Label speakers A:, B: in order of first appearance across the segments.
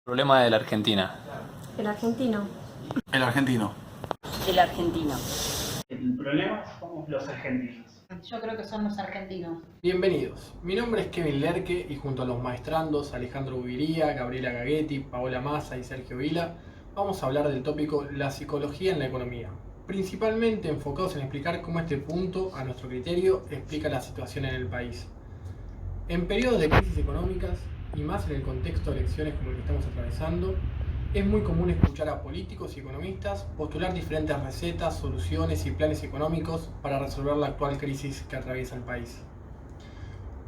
A: Problema de la Argentina.
B: El argentino.
C: El argentino.
D: El argentino.
E: El problema somos los argentinos.
D: Yo creo que son los argentinos.
F: Bienvenidos, mi nombre es Kevin Lerque y junto a los maestrandos Alejandro Ubiría, Gabriela Gaghetti, Paola Massa y Sergio Vila vamos a hablar del tópico la psicología en la economía, principalmente enfocados en explicar cómo este punto, a nuestro criterio, explica la situación en el país. En periodos de crisis económicas, y más en el contexto de elecciones como el que estamos atravesando, es muy común escuchar a políticos y economistas postular diferentes recetas, soluciones y planes económicos para resolver la actual crisis que atraviesa el país.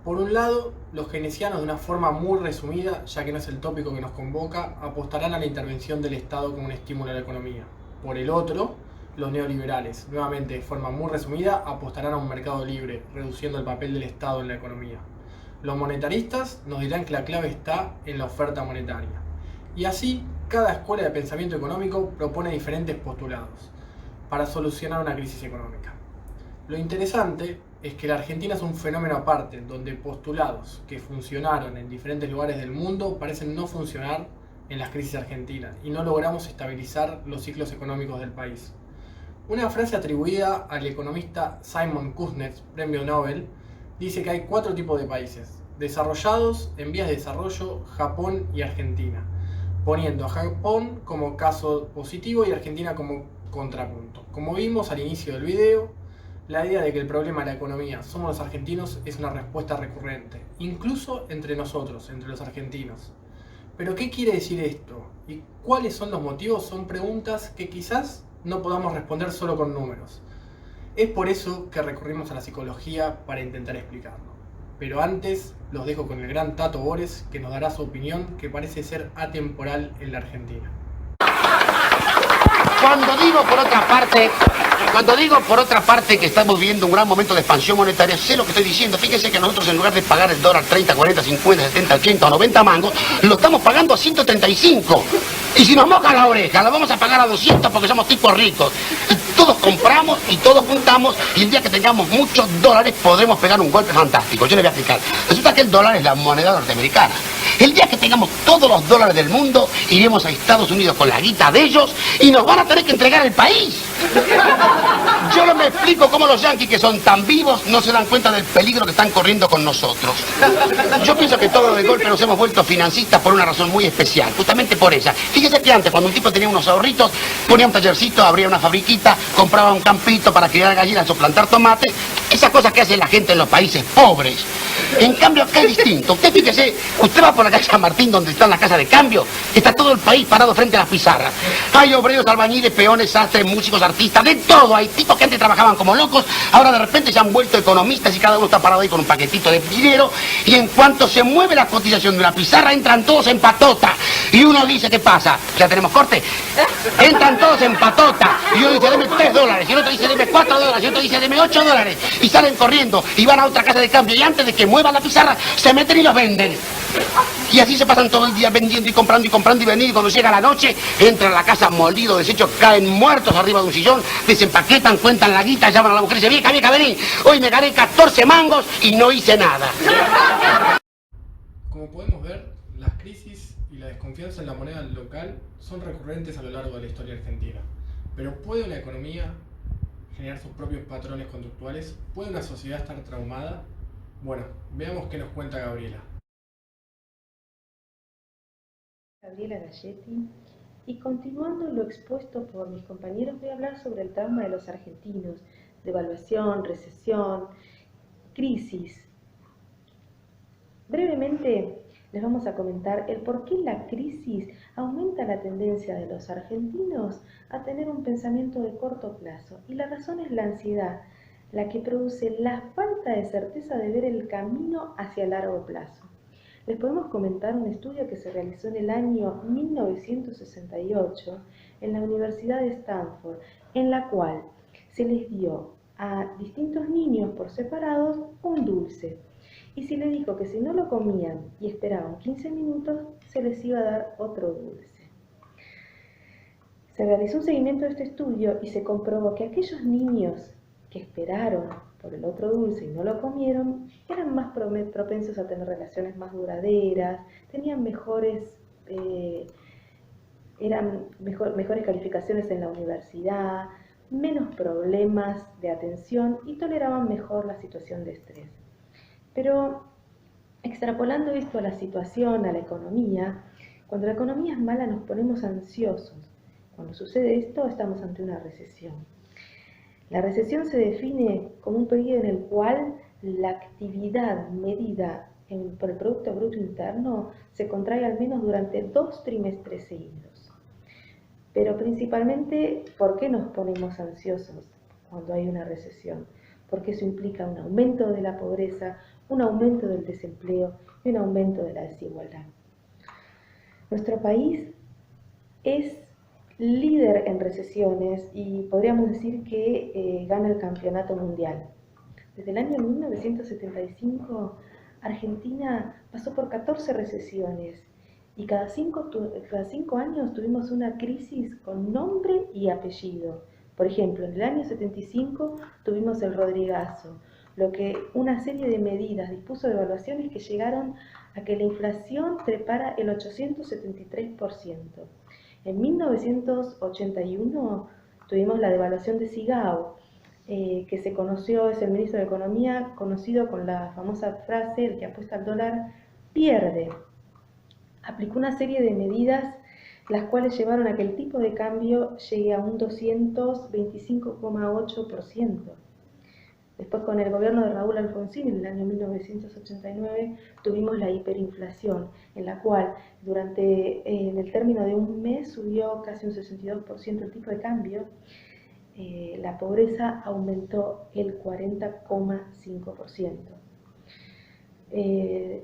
F: Por un lado, los keynesianos, de una forma muy resumida, ya que no es el tópico que nos convoca, apostarán a la intervención del Estado como un estímulo a la economía. Por el otro, los neoliberales, nuevamente de forma muy resumida, apostarán a un mercado libre, reduciendo el papel del Estado en la economía. Los monetaristas nos dirán que la clave está en la oferta monetaria. Y así, cada escuela de pensamiento económico propone diferentes postulados para solucionar una crisis económica. Lo interesante es que la Argentina es un fenómeno aparte, donde postulados que funcionaron en diferentes lugares del mundo parecen no funcionar en las crisis argentinas y no logramos estabilizar los ciclos económicos del país. Una frase atribuida al economista Simon Kuznets, premio Nobel, dice que hay 4 tipos de países: desarrollados, en vías de desarrollo, Japón y Argentina, poniendo a Japón como caso positivo y Argentina como contrapunto. Como vimos al inicio del video, la idea de que el problema de la economía somos los argentinos es una respuesta recurrente, incluso entre nosotros, entre los argentinos. Pero ¿qué quiere decir esto? ¿Y cuáles son los motivos? Son preguntas que quizás no podamos responder solo con números. Es por eso que recurrimos a la psicología para intentar explicarlo. Pero antes los dejo con el gran Tato Bores, que nos dará su opinión, que parece ser atemporal en la Argentina.
G: Cuando digo por otra parte que estamos viviendo un gran momento de expansión monetaria, sé lo que estoy diciendo. Fíjense que nosotros, en lugar de pagar el dólar 30, 40, 50, 70, 80 o 90 mangos, lo estamos pagando a 135. Y si nos moja la oreja, la vamos a pagar a 200 porque somos tipos ricos. Y todos compramos y todos juntamos, y el día que tengamos muchos dólares podremos pegar un golpe fantástico. Yo les voy a explicar. Resulta que el dólar es la moneda norteamericana. El día que tengamos todos los dólares del mundo, iremos a Estados Unidos con la guita de ellos y nos van a tener que entregar el país. Yo no me explico cómo los yanquis, que son tan vivos, no se dan cuenta del peligro que están corriendo con nosotros. Yo pienso que todos de golpe nos hemos vuelto financistas por una razón muy especial, justamente por ella. Fíjese que antes, cuando un tipo tenía unos ahorritos, ponía un tallercito, abría una fabriquita, compraba un campito para criar gallinas o plantar tomates, esas cosas que hace la gente en los países pobres. En cambio, acá es distinto. Usted fíjese, usted va por la calle San Martín, donde está la casa de cambio, está todo el país parado frente a las pizarras. Hay obreros, albañiles, peones, sastres, músicos, artistas, de todo. Hay tipos que antes trabajaban como locos, ahora de repente se han vuelto economistas y cada uno está parado ahí con un paquetito de dinero, y en cuanto se mueve la cotización de la pizarra, entran todos en patota. Y uno dice, ¿qué pasa? ¿Ya tenemos corte? Entran todos en patota. Y uno dice, deme $3. Y el otro dice, deme $4. Y el otro dice, deme $8. Y salen corriendo y van a otra casa de cambio. Y antes de que mueva la pizarra, se meten y los venden. Y así se pasan todo el día vendiendo y comprando y vendiendo. Y cuando llega la noche, entran a la casa molidos, deshechos, caen muertos arriba de un sillón, desempaquetan, cuentan la guita, llaman a la mujer y dicen, vieja, vení, hoy me gané 14 mangos y no hice nada.
F: Como podemos ver, las crisis y la desconfianza en la moneda local son recurrentes a lo largo de la historia argentina. Pero ¿puede una economía generar sus propios patrones conductuales? ¿Puede una sociedad estar traumada? Bueno, veamos qué nos cuenta Gabriela.
B: Gabriela Gaghetti. Y continuando lo expuesto por mis compañeros, voy a hablar sobre el trauma de los argentinos: devaluación, recesión, crisis. Brevemente les vamos a comentar el por qué la crisis aumenta la tendencia de los argentinos a tener un pensamiento de corto plazo. Y la razón es la ansiedad, la que produce la falta de certeza de ver el camino hacia largo plazo. Les podemos comentar un estudio que se realizó en el año 1968 en la Universidad de Stanford, en la cual se les dio a distintos niños por separados un dulce. Y se les dijo que si no lo comían y esperaban 15 minutos, se les iba a dar otro dulce. Se realizó un seguimiento de este estudio y se comprobó que aquellos niños que esperaron por el otro dulce y no lo comieron, eran más propensos a tener relaciones más duraderas, tenían mejores eran mejores calificaciones en la universidad, menos problemas de atención y toleraban mejor la situación de estrés. Pero extrapolando esto a la situación, a la economía, cuando la economía es mala nos ponemos ansiosos. Cuando sucede esto estamos ante una recesión. La recesión se define como un periodo en el cual la actividad medida por el Producto Bruto Interno se contrae al menos durante 2 trimestres seguidos. Pero principalmente, ¿por qué nos ponemos ansiosos cuando hay una recesión? Porque eso implica un aumento de la pobreza, un aumento del desempleo y un aumento de la desigualdad. Nuestro país es líder en recesiones y podríamos decir que gana el campeonato mundial. Desde el año 1975, Argentina pasó por 14 recesiones y cada 5 años tuvimos una crisis con nombre y apellido. Por ejemplo, en el año 75 tuvimos el Rodrigazo, lo que una serie de medidas dispuso de evaluaciones que llegaron a que la inflación trepara el 873%. En 1981 tuvimos la devaluación de Sigao, que se conoció, es el ministro de Economía, conocido con la famosa frase, el que apuesta al dólar pierde. Aplicó una serie de medidas las cuales llevaron a que el tipo de cambio llegue a un 225,8%. Después, con el gobierno de Raúl Alfonsín, en el año 1989, tuvimos la hiperinflación, en la cual en el término de un mes subió casi un 62% el tipo de cambio. La pobreza aumentó el 40,5%.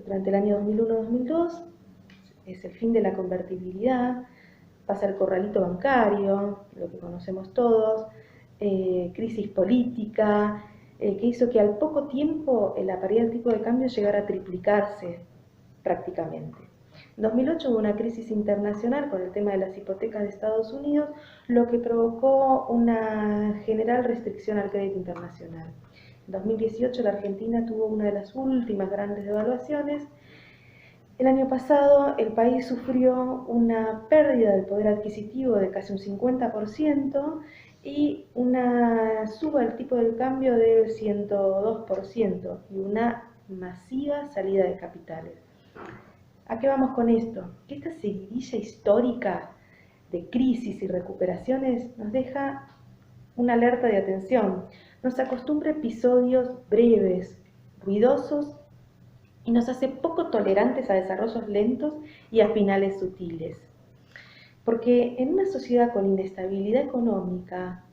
B: Durante el año 2001-2002 es el fin de la convertibilidad, pasa el corralito bancario, lo que conocemos todos, crisis política, que hizo que al poco tiempo la paridad del tipo de cambio llegara a triplicarse prácticamente. En 2008 hubo una crisis internacional con el tema de las hipotecas de Estados Unidos, lo que provocó una general restricción al crédito internacional. En 2018 la Argentina tuvo una de las últimas grandes devaluaciones. El año pasado el país sufrió una pérdida del poder adquisitivo de casi un 50% y una suba del tipo de cambio del 102% y una masiva salida de capitales. ¿A qué vamos con esto? Que esta seguidilla histórica de crisis y recuperaciones nos deja una alerta de atención. Nos acostumbra a episodios breves, ruidosos y nos hace poco tolerantes a desarrollos lentos y a finales sutiles. Porque en una sociedad con inestabilidad económica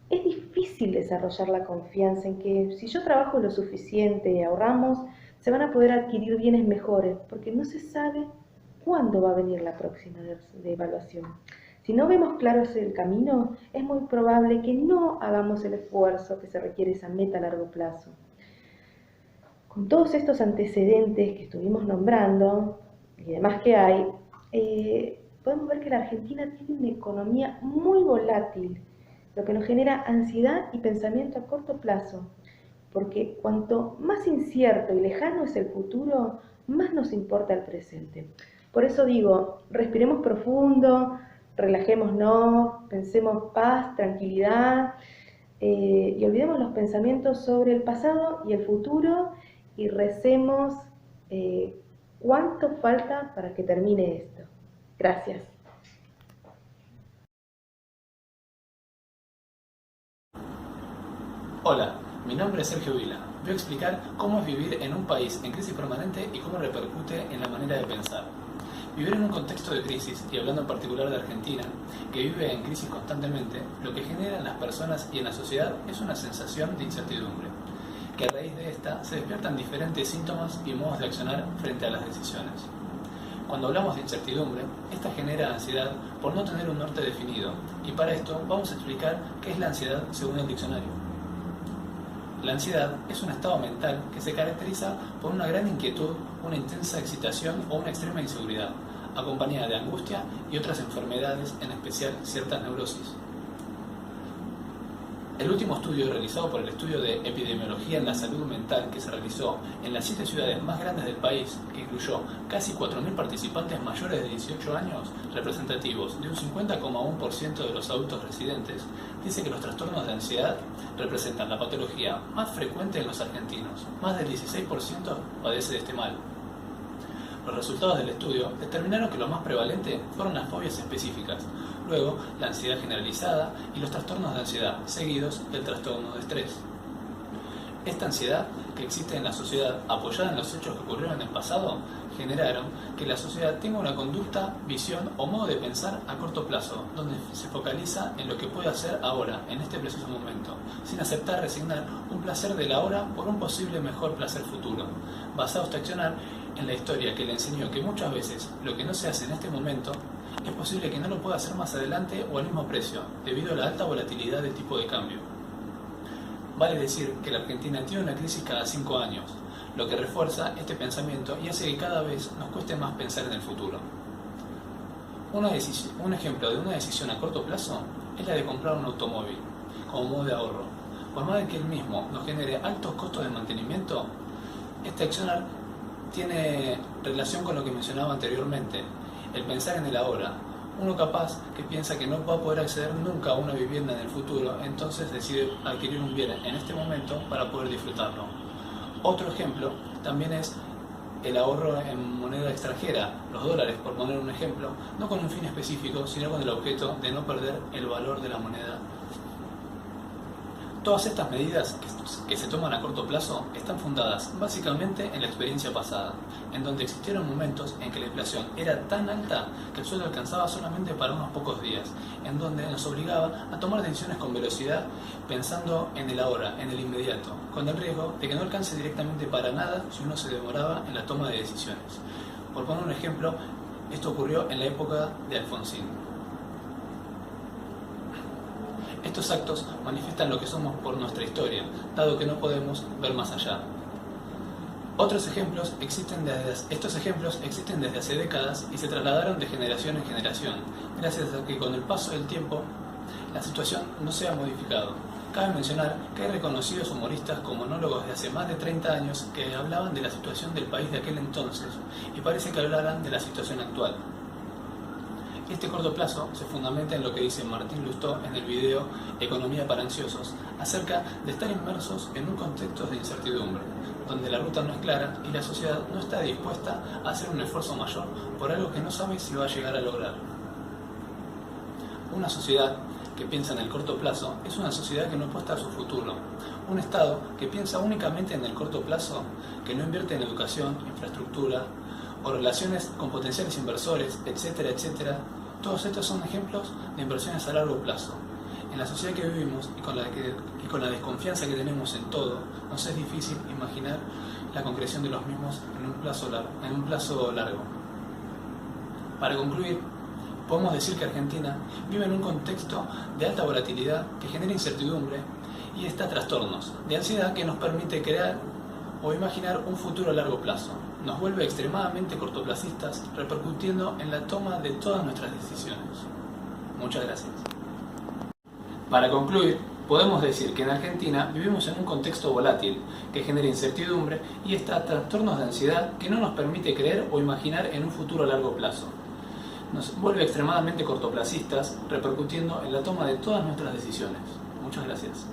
B: es difícil desarrollar la confianza en que si yo trabajo lo suficiente y ahorramos, se van a poder adquirir bienes mejores, porque no se sabe cuándo va a venir la próxima devaluación. Si no vemos claro el camino, es muy probable que no hagamos el esfuerzo que se requiere esa meta a largo plazo. Con todos estos antecedentes que estuvimos nombrando, y demás que hay, podemos ver que la Argentina tiene una economía muy volátil, lo que nos genera ansiedad y pensamiento a corto plazo, porque cuanto más incierto y lejano es el futuro, más nos importa el presente. Por eso digo, respiremos profundo, relajémonos, pensemos paz, tranquilidad, y olvidemos los pensamientos sobre el pasado y el futuro y recemos cuánto falta para que termine esto. Gracias.
A: Hola, mi nombre es Sergio Vila. Voy a explicar cómo es vivir en un país en crisis permanente y cómo repercute en la manera de pensar. Vivir en un contexto de crisis, y hablando en particular de Argentina, que vive en crisis constantemente, lo que genera en las personas y en la sociedad es una sensación de incertidumbre, que a raíz de esta se despiertan diferentes síntomas y modos de accionar frente a las decisiones. Cuando hablamos de incertidumbre, esta genera ansiedad por no tener un norte definido, y para esto vamos a explicar qué es la ansiedad según el diccionario. La ansiedad es un estado mental que se caracteriza por una gran inquietud, una intensa excitación o una extrema inseguridad, acompañada de angustia y otras enfermedades, en especial ciertas neurosis. El último estudio realizado por el Estudio de Epidemiología en la Salud Mental, que se realizó en las 7 ciudades más grandes del país, que incluyó casi 4.000 participantes mayores de 18 años, representativos de un 50,1% de los adultos residentes, dice que los trastornos de ansiedad representan la patología más frecuente en los argentinos. Más del 16% padece de este mal. Los resultados del estudio determinaron que lo más prevalente fueron las fobias específicas, luego la ansiedad generalizada y los trastornos de ansiedad, seguidos del trastorno de estrés. Esta ansiedad que existe en la sociedad, apoyada en los hechos que ocurrieron en el pasado, generaron que la sociedad tenga una conducta, visión o modo de pensar a corto plazo, donde se focaliza en lo que puede hacer ahora, en este preciso momento, sin aceptar resignar un placer del ahora por un posible mejor placer futuro, basado este accionar en la historia que le enseñó que muchas veces lo que no se hace en este momento es posible que no lo pueda hacer más adelante o al mismo precio, debido a la alta volatilidad del tipo de cambio. Vale decir que la Argentina tiene una crisis cada 5 años, lo que refuerza este pensamiento y hace que cada vez nos cueste más pensar en el futuro. Un ejemplo de una decisión a corto plazo es la de comprar un automóvil, como modo de ahorro. Por más de que el mismo nos genere altos costos de mantenimiento, este accionar tiene relación con lo que mencionaba anteriormente, el pensar en el ahora. Uno capaz que piensa que no va a poder acceder nunca a una vivienda en el futuro, entonces decide adquirir un bien en este momento para poder disfrutarlo. Otro ejemplo también es el ahorro en moneda extranjera, los dólares, por poner un ejemplo, no con un fin específico, sino con el objeto de no perder el valor de la moneda. Todas estas medidas que se toman a corto plazo están fundadas básicamente en la experiencia pasada, en donde existieron momentos en que la inflación era tan alta que el sueldo alcanzaba solamente para unos pocos días, en donde nos obligaba a tomar decisiones con velocidad pensando en el ahora, en el inmediato, con el riesgo de que no alcance directamente para nada si uno se demoraba en la toma de decisiones. Por poner un ejemplo, esto ocurrió en la época de Alfonsín. Estos actos manifiestan lo que somos por nuestra historia, dado que no podemos ver más allá. Estos ejemplos existen desde hace décadas y se trasladaron de generación en generación, gracias a que con el paso del tiempo la situación no se ha modificado. Cabe mencionar que hay reconocidos humoristas con monólogos de hace más de 30 años que hablaban de la situación del país de aquel entonces y parece que hablaran de la situación actual. Este corto plazo se fundamenta en lo que dice Martín Lustó en el video Economía para ansiosos, acerca de estar inmersos en un contexto de incertidumbre, donde la ruta no es clara y la sociedad no está dispuesta a hacer un esfuerzo mayor por algo que no sabe si va a llegar a lograr. Una sociedad que piensa en el corto plazo es una sociedad que no apuesta a su futuro. Un Estado que piensa únicamente en el corto plazo, que no invierte en educación, infraestructura o relaciones con potenciales inversores, etcétera, etcétera. Todos estos son ejemplos de inversiones a largo plazo. En la sociedad que vivimos y con la desconfianza que tenemos en todo, nos es difícil imaginar la concreción de los mismos en un plazo largo. Para concluir, podemos decir que Argentina vive en un contexto de alta volatilidad que genera incertidumbre y está trastornos de ansiedad que nos permite crear o imaginar un futuro a largo plazo. Nos vuelve extremadamente cortoplacistas, repercutiendo en la toma de todas nuestras decisiones. Muchas gracias. Para concluir, podemos decir que en Argentina vivimos en un contexto volátil que genera incertidumbre y está trastornos de ansiedad que no nos permite creer o imaginar en un futuro a largo plazo. Nos vuelve extremadamente cortoplacistas, repercutiendo en la toma de todas nuestras decisiones. Muchas gracias.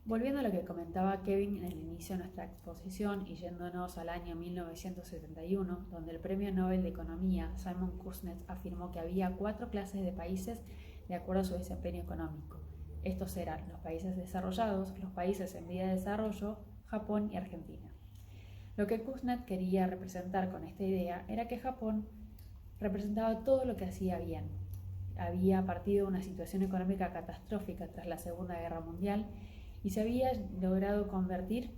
C: Volviendo a lo que comentaba Kevin en el inicio de nuestra exposición y yéndonos al año 1971, donde el Premio Nobel de Economía Simon Kuznets afirmó que había 4 clases de países de acuerdo a su desempeño económico. Estos eran los países desarrollados, los países en vía de desarrollo, Japón y Argentina. Lo que Kuznets quería representar con esta idea era que Japón representaba todo lo que hacía bien. Había partido de una situación económica catastrófica tras la Segunda Guerra Mundial y se había logrado convertir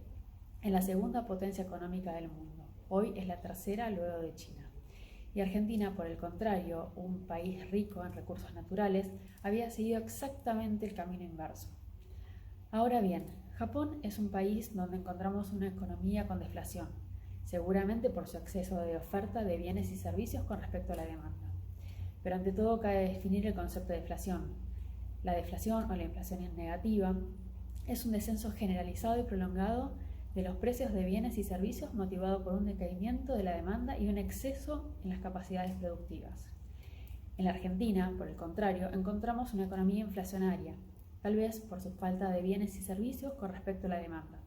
C: en la segunda potencia económica del mundo. Hoy es la tercera luego de China. Y Argentina, por el contrario, un país rico en recursos naturales, había seguido exactamente el camino inverso. Ahora bien, Japón es un país donde encontramos una economía con deflación, seguramente por su exceso de oferta de bienes y servicios con respecto a la demanda. Pero ante todo cabe definir el concepto de deflación. La deflación o la inflación negativa es un descenso generalizado y prolongado de los precios de bienes y servicios motivado por un decaimiento de la demanda y un exceso en las capacidades productivas. En la Argentina, por el contrario, encontramos una economía inflacionaria, tal vez por su falta de bienes y servicios con respecto a la demanda.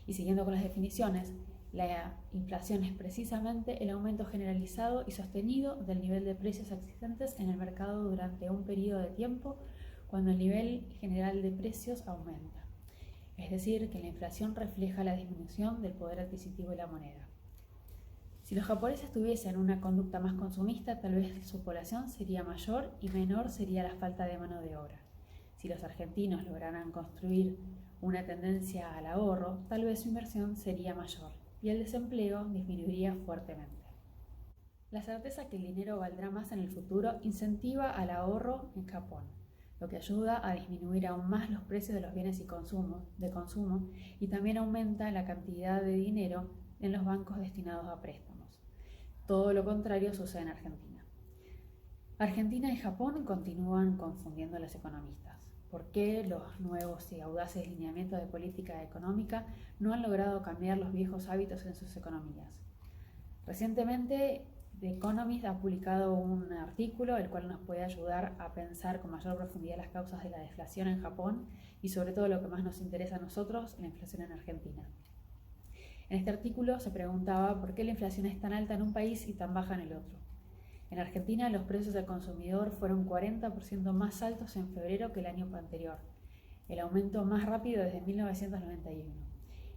C: Y siguiendo con las definiciones, la inflación es precisamente el aumento generalizado y sostenido del nivel de precios existentes en el mercado durante un periodo de tiempo cuando el nivel general de precios aumenta. Es decir, que la inflación refleja la disminución del poder adquisitivo de la moneda. Si los japoneses tuviesen una conducta más consumista, tal vez su población sería mayor y menor sería la falta de mano de obra. Si los argentinos lograran construir una tendencia al ahorro, tal vez su inversión sería mayor y el desempleo disminuiría fuertemente. La certeza que el dinero valdrá más en el futuro incentiva al ahorro en Japón, lo que ayuda a disminuir aún más los precios de los bienes de consumo y también aumenta la cantidad de dinero en los bancos destinados a préstamos. Todo lo contrario sucede en Argentina. Argentina y Japón continúan confundiendo a los economistas. ¿Por qué los nuevos y audaces lineamientos de política económica no han logrado cambiar los viejos hábitos en sus economías? Recientemente, The Economist ha publicado un artículo el cual nos puede ayudar a pensar con mayor profundidad las causas de la deflación en Japón y sobre todo lo que más nos interesa a nosotros, la inflación en Argentina. En este artículo se preguntaba por qué la inflación es tan alta en un país y tan baja en el otro. En Argentina los precios al consumidor fueron 40% más altos en febrero que el año anterior, el aumento más rápido desde 1991.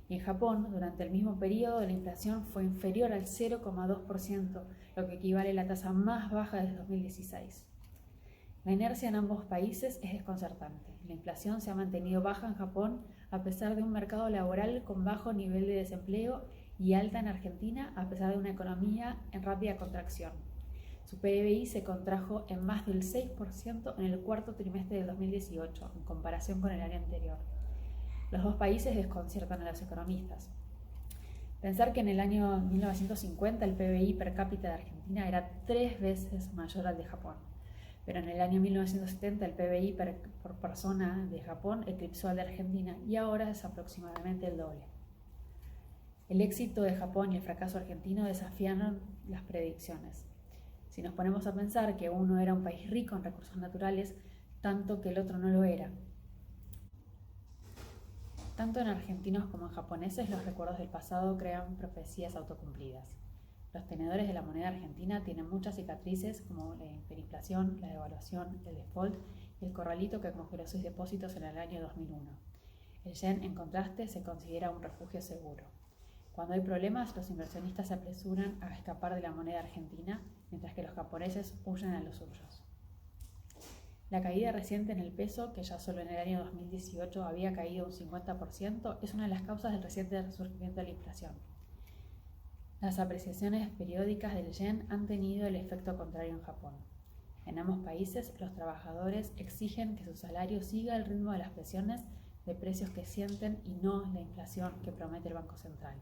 C: Y en Japón, durante el mismo periodo, la inflación fue inferior al 0,2%, lo que equivale a la tasa más baja desde 2016. La inercia en ambos países es desconcertante. La inflación se ha mantenido baja en Japón a pesar de un mercado laboral con bajo nivel de desempleo y alta en Argentina a pesar de una economía en rápida contracción. Su PBI se contrajo en más del 6% en el cuarto trimestre del 2018, en comparación con el año anterior. Los dos países desconciertan a los economistas. Pensar que en el año 1950 el PBI per cápita de Argentina era 3 veces mayor al de Japón, pero en el año 1970 el PBI por persona de Japón eclipsó al de Argentina y ahora es aproximadamente el doble. El éxito de Japón y el fracaso argentino desafiaron las predicciones. Si nos ponemos a pensar que uno era un país rico en recursos naturales, tanto que el otro no lo era. Tanto en argentinos como en japoneses, los recuerdos del pasado crean profecías autocumplidas. Los tenedores de la moneda argentina tienen muchas cicatrices como la hiperinflación, la devaluación, el default y el corralito que congeló sus depósitos en el año 2001. El yen, en contraste, se considera un refugio seguro. Cuando hay problemas, los inversionistas se apresuran a escapar de la moneda argentina, mientras que los japoneses huyen a los suyos. La caída reciente en el peso, que ya solo en el año 2018 había caído un 50%, es una de las causas del reciente resurgimiento de la inflación. Las apreciaciones periódicas del yen han tenido el efecto contrario en Japón. En ambos países, los trabajadores exigen que su salario siga el ritmo de las presiones de precios que sienten y no la inflación que promete el Banco Central.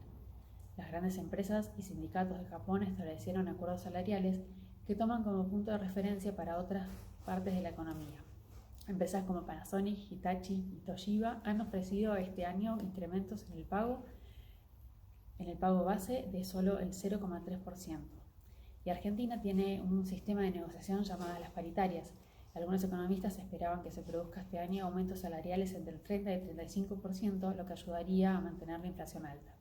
C: Las grandes empresas y sindicatos de Japón establecieron acuerdos salariales que toman como punto de referencia para otras partes de la economía. Empresas como Panasonic, Hitachi y Toshiba han ofrecido este año incrementos en el pago base de solo el 0,3%. Y Argentina tiene un sistema de negociación llamado las paritarias. Algunos economistas esperaban que se produzca este año aumentos salariales entre el 30 y el 35%, lo que ayudaría a mantener la inflación alta.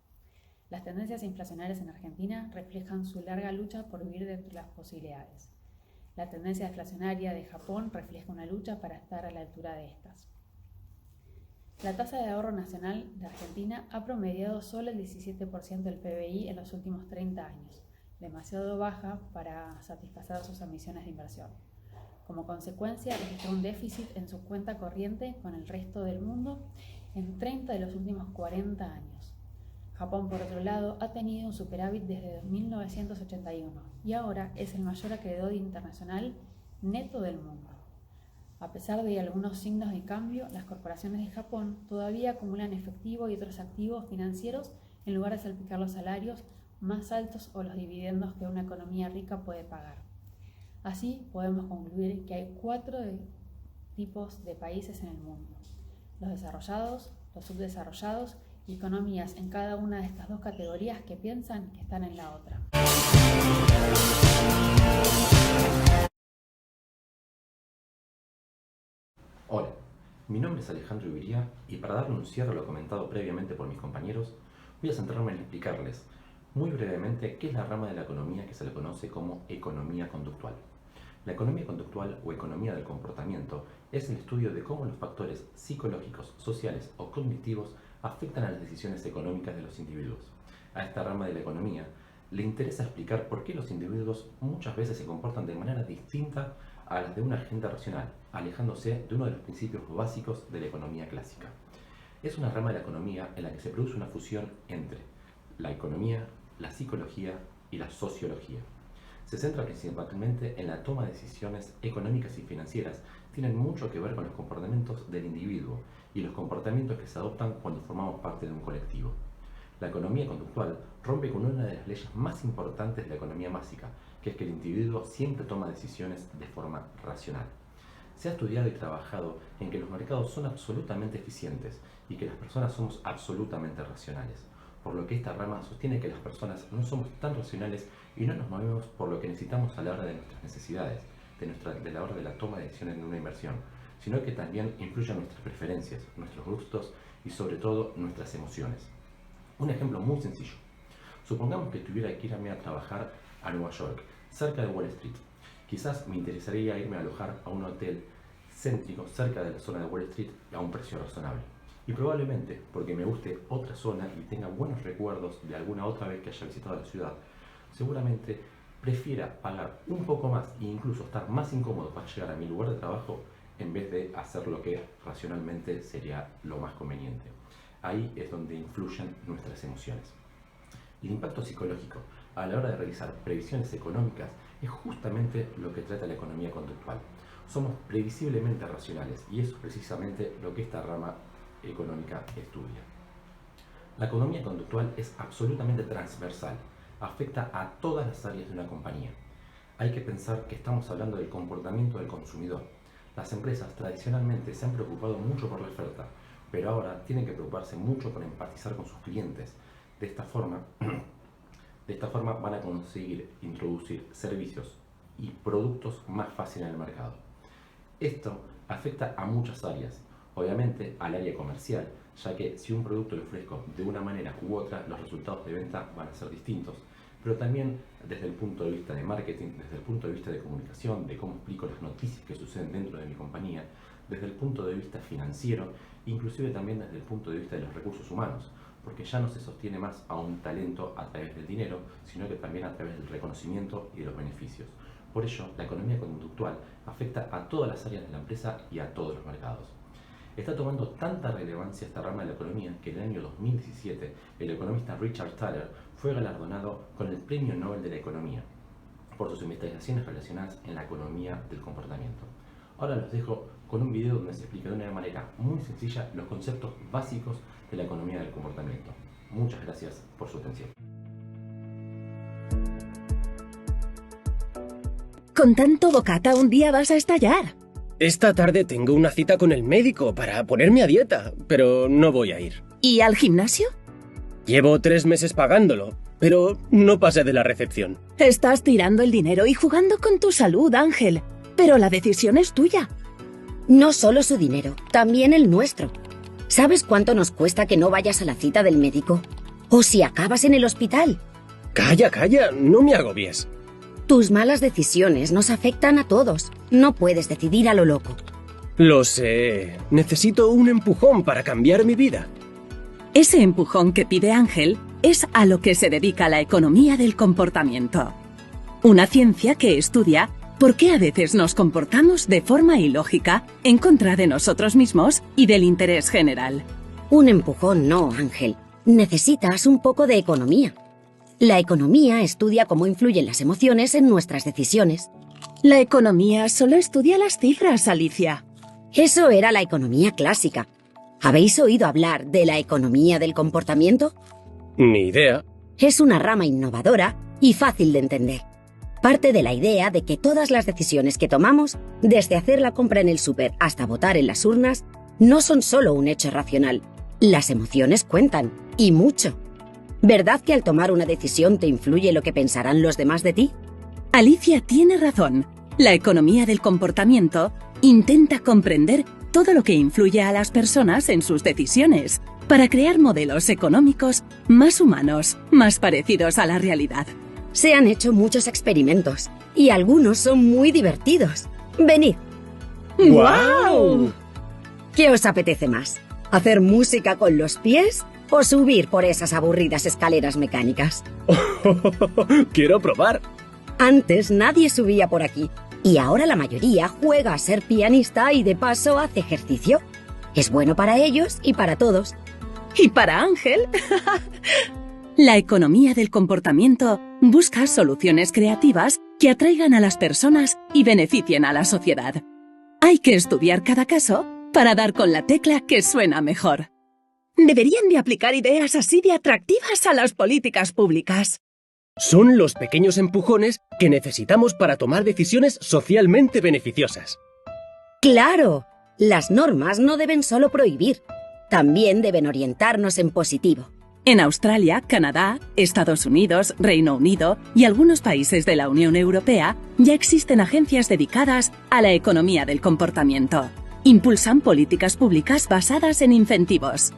C: Las tendencias inflacionarias en Argentina reflejan su larga lucha por vivir dentro de las posibilidades. La tendencia deflacionaria de Japón refleja una lucha para estar a la altura de estas. La tasa de ahorro nacional de Argentina ha promediado solo el 17% del PBI en los últimos 30 años, demasiado baja para satisfacer sus ambiciones de inversión. Como consecuencia, registró un déficit en su cuenta corriente con el resto del mundo en 30 de los últimos 40 años. Japón, por otro lado, ha tenido un superávit desde 1981 y ahora es el mayor acreedor internacional neto del mundo. A pesar de algunos signos de cambio, las corporaciones de Japón todavía acumulan efectivo y otros activos financieros en lugar de salpicar los salarios más altos o los dividendos que una economía rica puede pagar. Así podemos concluir que hay 4 tipos de países en el mundo: los desarrollados, los subdesarrollados y economías en cada una de estas 2 categorías que piensan que están en la otra.
H: Hola, mi nombre es Alejandro Ubiría y para darle un cierre a lo comentado previamente por mis compañeros, voy a centrarme en explicarles muy brevemente qué es la rama de la economía que se le conoce como economía conductual. La economía conductual o economía del comportamiento es el estudio de cómo los factores psicológicos, sociales o cognitivos afectan a las decisiones económicas de los individuos. A esta rama de la economía le interesa explicar por qué los individuos muchas veces se comportan de manera distinta a las de una gente racional, alejándose de uno de los principios básicos de la economía clásica. Es una rama de la economía en la que se produce una fusión entre la economía, la psicología y la sociología. Se centra principalmente en la toma de decisiones económicas y financieras, tienen mucho que ver con los comportamientos del individuo y los comportamientos que se adoptan cuando formamos parte de un colectivo. La economía conductual rompe con una de las leyes más importantes de la economía básica, que es que el individuo siempre toma decisiones de forma racional. Se ha estudiado y trabajado en que los mercados son absolutamente eficientes y que las personas somos absolutamente racionales, por lo que esta rama sostiene que las personas no somos tan racionales y no nos movemos por lo que necesitamos a la hora de nuestras necesidades, de la hora de la toma de decisiones en una inversión, sino que también influyen nuestras preferencias, nuestros gustos y sobre todo nuestras emociones. Un ejemplo muy sencillo. Supongamos que tuviera que irme a trabajar a Nueva York, cerca de Wall Street. Quizás me interesaría irme a alojar a un hotel céntrico cerca de la zona de Wall Street a un precio razonable. Y probablemente porque me guste otra zona y tenga buenos recuerdos de alguna otra vez que haya visitado la ciudad, seguramente prefiera pagar un poco más e incluso estar más incómodo para llegar a mi lugar de trabajo en vez de hacer lo que racionalmente sería lo más conveniente. Ahí es donde influyen nuestras emociones. El impacto psicológico a la hora de realizar previsiones económicas es justamente lo que trata la economía conductual. Somos previsiblemente racionales y eso es precisamente lo que esta rama económica estudia. La economía conductual es absolutamente transversal, afecta a todas las áreas de una compañía. Hay que pensar que estamos hablando del comportamiento del consumidor. Las empresas tradicionalmente se han preocupado mucho por la oferta, pero ahora tienen que preocuparse mucho por empatizar con sus clientes. De esta forma van a conseguir introducir servicios y productos más fácil en el mercado. Esto afecta a muchas áreas, obviamente al área comercial, ya que si un producto lo ofrezco de una manera u otra, los resultados de venta van a ser distintos, pero también desde el punto de vista de marketing, desde el punto de vista de comunicación, de cómo explico las noticias que suceden dentro de mi compañía, desde el punto de vista financiero, inclusive también desde el punto de vista de los recursos humanos, porque ya no se sostiene más a un talento a través del dinero, sino que también a través del reconocimiento y de los beneficios. Por ello, la economía conductual afecta a todas las áreas de la empresa y a todos los mercados. Está tomando tanta relevancia esta rama de la economía que en el año 2017 el economista Richard Thaler fue galardonado con el Premio Nobel de la Economía por sus investigaciones relacionadas en la economía del comportamiento. Ahora los dejo con un video donde se explica de una manera muy sencilla los conceptos básicos de la economía del comportamiento. Muchas gracias por su atención.
I: Con tanto bocata un día vas a estallar.
J: Esta tarde tengo una cita con el médico para ponerme a dieta, pero no voy a ir.
I: ¿Y al gimnasio?
J: Llevo 3 meses pagándolo, pero no pasé de la recepción.
I: Estás tirando el dinero y jugando con tu salud, Ángel. Pero la decisión es tuya.
K: No solo su dinero, también el nuestro. ¿Sabes cuánto nos cuesta que no vayas a la cita del médico? ¿O si acabas en el hospital?
J: Calla, no me agobies.
K: Tus malas decisiones nos afectan a todos. No puedes decidir a lo loco.
J: Lo sé. Necesito un empujón para cambiar mi vida.
I: Ese empujón que pide Ángel es a lo que se dedica la economía del comportamiento. Una ciencia que estudia por qué a veces nos comportamos de forma ilógica en contra de nosotros mismos y del interés general.
K: Un empujón no, Ángel. Necesitas un poco de economía. La economía estudia cómo influyen las emociones en nuestras decisiones.
I: La economía solo estudia las cifras, Alicia.
K: Eso era la economía clásica. ¿Habéis oído hablar de la economía del comportamiento?
J: Ni idea.
K: Es una rama innovadora y fácil de entender. Parte de la idea de que todas las decisiones que tomamos, desde hacer la compra en el súper hasta votar en las urnas, no son solo un hecho racional. Las emociones cuentan, y mucho. ¿Verdad que al tomar una decisión te influye lo que pensarán los demás de ti?
I: Alicia tiene razón. La economía del comportamiento intenta comprender todo lo que influye a las personas en sus decisiones para crear modelos económicos más humanos, más parecidos a la realidad.
K: Se han hecho muchos experimentos y algunos son muy divertidos. Venid.
J: ¡Guau!
K: ¿Qué os apetece más? ¿Hacer música con los pies o subir por esas aburridas escaleras mecánicas?
J: Quiero probar.
K: Antes nadie subía por aquí y ahora la mayoría juega a ser pianista y de paso hace ejercicio. Es bueno para ellos y para todos.
I: ¿Y para Ángel? La economía del comportamiento busca soluciones creativas que atraigan a las personas y beneficien a la sociedad. Hay que estudiar cada caso para dar con la tecla que suena mejor. Deberían de aplicar ideas así de atractivas a las políticas públicas.
J: Son los pequeños empujones que necesitamos para tomar decisiones socialmente beneficiosas.
K: ¡Claro! Las normas no deben solo prohibir, también deben orientarnos en positivo.
I: En Australia, Canadá, Estados Unidos, Reino Unido y algunos países de la Unión Europea ya existen agencias dedicadas a la economía del comportamiento. Impulsan políticas públicas basadas en incentivos.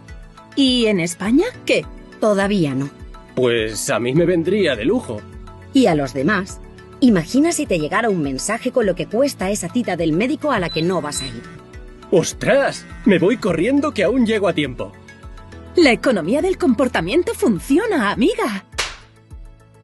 I: ¿Y en España qué?
K: Todavía no.
J: Pues a mí me vendría de lujo.
K: Y a los demás, imagina si te llegara un mensaje con lo que cuesta esa cita del médico a la que no vas a ir.
J: ¡Ostras! Me voy corriendo que aún llego a tiempo.
I: La economía del comportamiento funciona, amiga.